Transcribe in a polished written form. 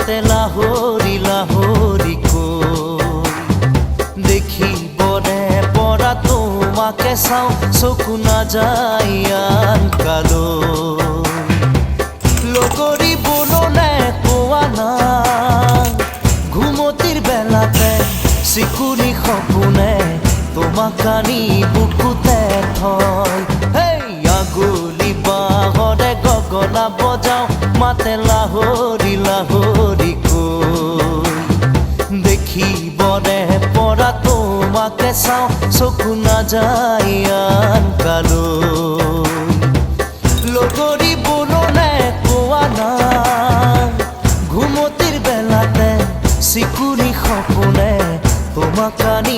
মাতে লাহৰি লাহৰি কৈ দেখিবনে পৰা তোমাকে চাওঁ চকু নাযায় আন কালৈ লগৰী বলনে কোৱা নাই ঘুমতিৰ বেলাতে চিকুনি সপোনে তোমাক আনি বুকুতে থয় হেই আগুলি বাহৰে গগনা বজাওঁ মাতে লাহৰি লাহৰি কৈ দেখিবনে পৰা তোমাকে চাওঁ চকু নাযায় আন কালৈ লগৰী বলনে কোৱা নাই ঘুমতিৰ বেলাতে চিকুনি সপোনে তোমাক আনি